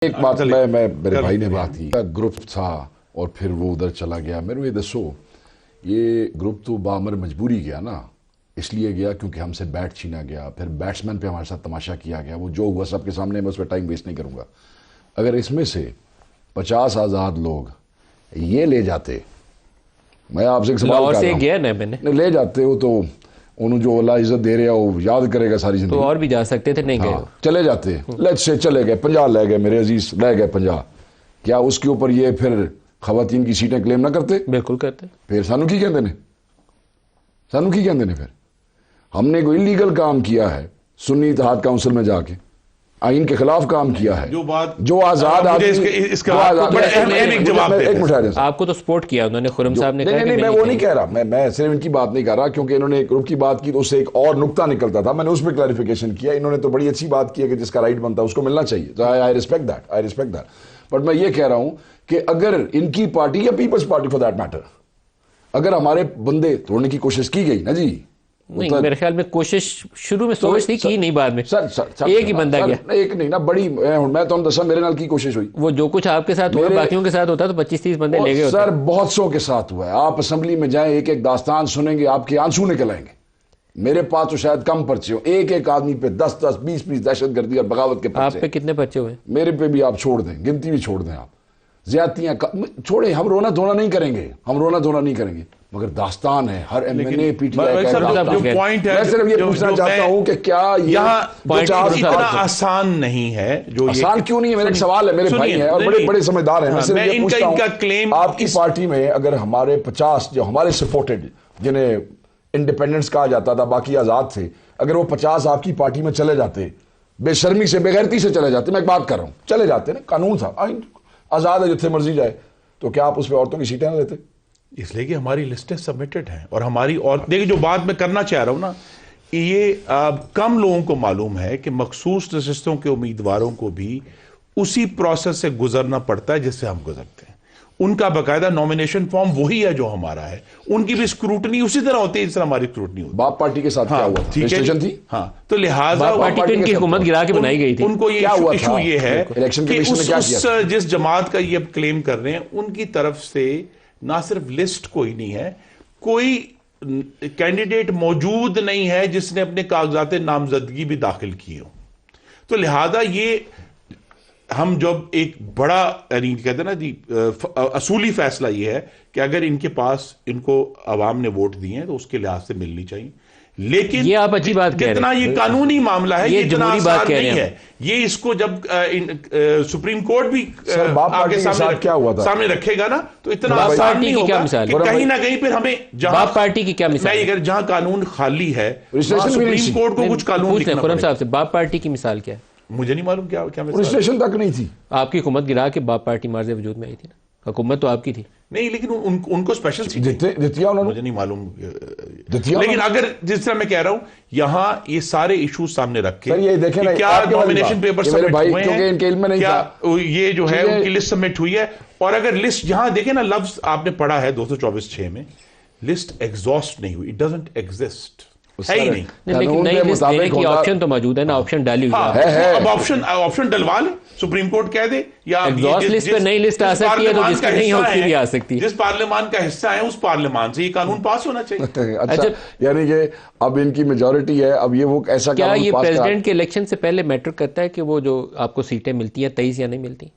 एक बात मैं मेरे भाई ने बात की, ग्रुप था और फिर वो उधर चला गया। मेरे ये दसो, ये ग्रुप तो बामर मजबूरी गया ना, इसलिए गया क्योंकि हमसे बैट छीना गया, फिर बैट्समैन पे हमारे साथ तमाशा किया गया। वो जो हुआ सबके सामने, मैं उस पर टाइम वेस्ट नहीं करूंगा। अगर इसमें से 50 आज़ाद लोग ये ले जाते, मैं आपसे एक सवाल कर रहा हूं, गया ना मैंने ले जाते हो तो उन्होंने जो अल्लाह इज्जत दे रहा वो याद करेगा सारी जिंदगी। तो और भी जा सकते थे, नहीं गए। चले जाते, लेट्स से चले गए, 50 ले गए मेरे अजीज, ले गए 50, क्या उसके ऊपर ये फिर खवातीन की सीटें क्लेम ना करते? बिल्कुल करते। फिर सानू की कहते ने, सानू की कहते ने? फिर हमने कोई इलीगल काम किया है, सुन्नी इत्तेहाद काउंसिल में जाके आइन के खिलाफ काम किया है। जो आजाद आपको तो सपोर्ट किया उन्होंने, खुरम साहब ने। नहीं, मैं वो नहीं कह रहा, मैं सिर्फ इनकी बात नहीं कर रहा, क्योंकि इन्होंने एक ग्रुप की बात की तो उससे एक और नुक्ता निकलता था, मैंने उसमें क्लैरिफिकेशन किया। इन्होंने तो बड़ी अच्छी बात की है कि जिसका राइट बनता है उसको मिलना चाहिए, तो आई रिस्पेक्ट दैट। बट मैं ये कह रहा हूं कि अगर इनकी पार्टी या people's party for that matter, अगर हमारे बंदे तोड़ने की कोशिश की गई ना जी, नहीं, मेरे ख्याल में कोशिश शुरू में सोच थी, की नहीं बाद में। सर एक ही बंदा गया, एक नहीं ना, बड़ी मैं तो दसा मेरे नाल की कोशिश हुई। वो जो कुछ आपके साथ हुआ बाकियों के साथ होता तो 25-30 बंदे ले गए। सर बहुत सौ के साथ हुआ है। आप असेंबली में जाएं, एक एक दास्तान सुनेंगे, आपके आंसू निकल आएंगे। मेरे पास तो शायद कम पर्चे हो, एक एक आदमी पे 10-10, 20-20 दहशतगर्दी और बगावत के पर्चे। आप पे कितने पर्चे हुए? मेरे पे भी आप छोड़ दें, गिनती भी छोड़ दें, आप ज्यादतियां छोड़े, हम रोना धोना नहीं करेंगे, मगर दास्तान है हर एमएनए पीटीआई का। जो पॉइंट है, मैं सिर्फ ये पूछना चाहता हूं कि क्या इतना आसान नहीं है? जो आसान क्यों नहीं है? मेरा एक सवाल है, मेरे भाई हैं और बड़े बड़े समझदार हैं। मैं सिर्फ ये पूछता हूं, क्लेम आपकी पार्टी में अगर हमारे 50 जो हमारे सपोर्टेड, जिन्हें इंडिपेंडेंस कहा जाता था, बाकी आजाद थे, अगर वो 50 आपकी पार्टी में चले जाते, बेशर्मी से बेगैरती से चले जाते, मैं एक बात कर रहा हूं, चले जाते ना, कानून था, आजाद है, जितने मर्जी जाए, तो क्या आप उस पर औरतों की सीटें ना लेते? इसलिए कि हमारी लिस्टें सबमिटेड हैं और हमारी, और देखिए जो बात मैं करना चाह रहा हूं ना, ये कम लोगों को मालूम है कि मखसूस नशिस्तों के उम्मीदवारों को भी उसी प्रोसेस से गुजरना पड़ता है जिससे हम गुजरते हैं। उनका बाकायदा नॉमिनेशन फॉर्म वही है जो हमारा है, उनकी भी स्क्रूटनी उसी तरह होती है जिस तरह हमारी स्क्रूटनी होती है। बाप पार्टी के साथ क्या हुआ? रजिस्ट्रेशन थी। हाँ, तो लिहाजा पार्टी तो इनकी हुकूमत गिरा के बनाई गई थी। उनको ये इशू ये है कि जिस जमात का ये क्लेम कर रहे हैं, उनकी तरफ से ना सिर्फ लिस्ट कोई नहीं है, कोई कैंडिडेट मौजूद नहीं है जिसने अपने कागजात नामजदगी भी दाखिल किए हो। तो लिहाजा ये हम जब एक बड़ा, यानी कहते हैं ना जी, असूली फैसला ये है कि अगर इनके पास, इनको अवाम ने वोट दिए हैं तो उसके लिहाज से मिलनी चाहिए। लेकिन ये आप अच्छी बात कह रहे हैं, जितना ये कानूनी मामला है, ये इतना आसान नहीं है। ये इसको जब सुप्रीम कोर्ट भी आगे सामने रखेगा ना, तो इतना आसान नहीं होगा। कहीं ना कहीं फिर हमें बाप पार्टी की क्या मिसाल, अगर जहां कानून खाली है, सुप्रीम कोर्ट को कुछ कानून खुरम साहब से, बाप पार्टी की मिसाल क्या है? मुझे नहीं मालूम क्या रजिस्ट्रेशन तक नहीं थी। आपकी हुकूमत गिरा के बाप पार्टी मार्जे वजूद में आई थी ना, हुकूमत तो आपकी थी। नहीं, लेकिन उनको स्पेशल मुझे नहीं मालूम, लेकिन अगर जिस तरह मैं कह रहा हूं, यहां ये सारे इश्यूज सामने रख के, ये देखें ना, क्या नॉमिनेशन पेपर सबमिट हुए हैं, क्या ये जो है उनकी लिस्ट सबमिट हुई है, और अगर लिस्ट यहां देखें ना, लफ्ज आपने पढ़ा है 224(6) में, लिस्ट एग्जॉस्ट नहीं हुई, इट डजंट एग्जिस्ट, है ही नहीं। लेकिन नई लिस्ट देने की ऑप्शन तो मौजूद है ना, ऑप्शन डाली हुई है। अब ऑप्शन डलवा ले, सुप्रीम कोर्ट कह दे, या एग्जॉस्ट लिस्ट पे नई लिस्ट आ सकती है, तो जिसकी नहीं होती भी आ सकती है। जिस पार्लियामान का हिस्सा है, उस पार्लियामान से ये कानून पास होना चाहिए। अच्छा, यानी कि अब इनकी मेजॉरिटी है, अब ये वो ऐसा क्या ये प्रेसिडेंट के इलेक्शन से पहले मैटर करता है कि वो जो आपको सीटें मिलती हैं 23 या नहीं मिलती?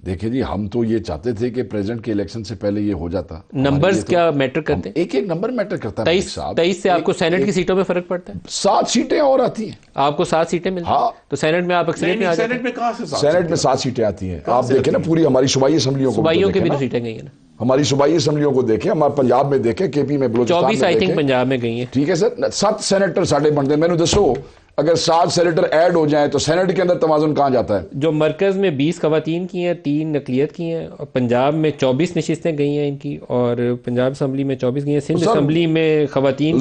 देखिए जी, हम तो ये चाहते थे कि प्रेसिडेंट के इलेक्शन से पहले ये हो जाता। नंबर्स क्या मैटर करते हैं? एक एक नंबर मैटर करता है। 23 से आपको सेनेट की सीटों में फर्क पड़ता है। 7 सीटें और आती हैं, आपको 7 सीटें मिलती हैं। हाँ, तो सेनेट में आप अक्सरियत में आ जाते हैं। सेनेट में कहां से? सेनेट में 7 सीटें आती हैं। आप देखें ना, पूरी हमारी सूबाई असेंबलियों को, सूबाइयों की भी तो सीटें गई है ना, हमारी सूबाई असेंबलियों को देखें, हमारे पंजाब में देखें, केपी में, बलूचिस्तान में 24 आई थिंक पंजाब में गई है। ठीक है सर, 7 सेनेटर साढ़े बनते हैं। मैंने दसो, अगर 7 सेनेटर ऐड हो जाए तो सेनेट के अंदर तवाजुन कहां जाता है? जो मरकज में 20 खवातीन की हैं, 3 नकलियत की हैं, और पंजाब में 24 नशिस्तें गई हैं इनकी, और पंजाब असम्बली में 24 गई हैं। सिंध असम्बली में खवातीन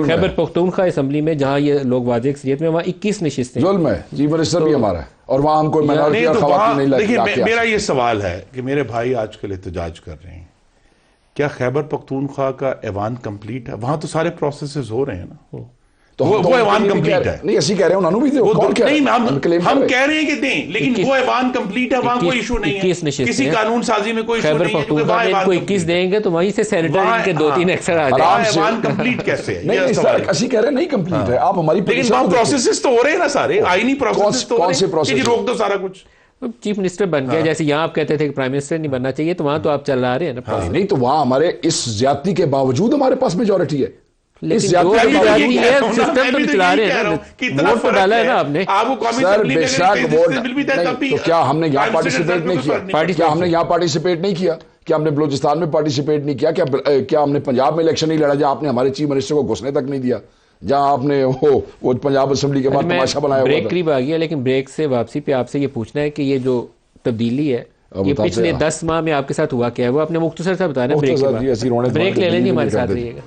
खैबर पख्तूनख्वा असम्बली में, जहां ये लोग वाज़ेह अक्सरियत में, वहां 21 नशिस्तें। जुल्म है, चीफ मिनिस्टर भी हमारा है, और वहां हमको माइनॉरिटी और खवातीन नहीं लगती। देखिए, मेरा ये सवाल है कि मेरे भाई आजकल एहतजाज कर रहे हैं, क्या खैबर पख्तूनख्वा का ऐवान कंप्लीट है? वहां तो सारे प्रोसेसेस हो रहे हैं ना, तो वो ऐवान कंप्लीट है। नहीं ऐसी कह रहे हैं उन्होंने भी कौन कह रहे हैं? हम कह रहे हैं कि दें, लेकिन वो ऐवान कंप्लीट है, वहां कोई इशू नहीं है, किसी कानून साजी में कोई इशू नहीं है, क्योंकि वहां ऐवान 21 देंगे तो वहीं से सेनेटर के 2-3 एक्स्ट्रा आ जाएंगे। ऐवान कंप्लीट कैसे है? नहीं सर, ऐसी कह रहे हैं नहीं कंप्लीट है, आप हमारी लेकिन वहां प्रोसेसेस तो हो रहे हैं ना सारे, आईनी प्रोसेसेस तो हो रहे हैं, रोक दो सारा कुछ। चीफ मिनिस्टर बन गया, जैसे यहाँ आप कहते थे कि प्राइम मिनिस्टर नहीं बनना चाहिए, तो वहां तो आप चला रहे हैं ना। नहीं तो वहां हमारे इस ज्यादती के बावजूद हमारे पास मेजोरिटी है। लेकिन सिस्टम तो चला रहे हैं ना, वोट तो डाला है ना आपने। सर बेशक वोट, तो क्या हमने यहाँ पार्टिसिपेट नहीं किया? क्या हमने यहाँ पार्टिसिपेट नहीं किया? क्या हमने बलूचिस्तान में पार्टिसिपेट नहीं किया? क्या हमने पंजाब में इलेक्शन नहीं लड़ा जहाँ आपने हमारे चीफ मिनिस्टर को घुसने तक नहीं दिया, जहां आपने वो पंजाब असेंबली के बाद तमाशा बनाया? ब्रेक करीब आ गया, लेकिन ब्रेक से वापसी पे आपसे ये पूछना है कि ये जो तब्दीली है ये पिछले 10 माह में आपके साथ हुआ क्या है, वो आपने मुख्तसर से बताया ना। ब्रेक ले लेंगे, हमारे साथ रहिएगा।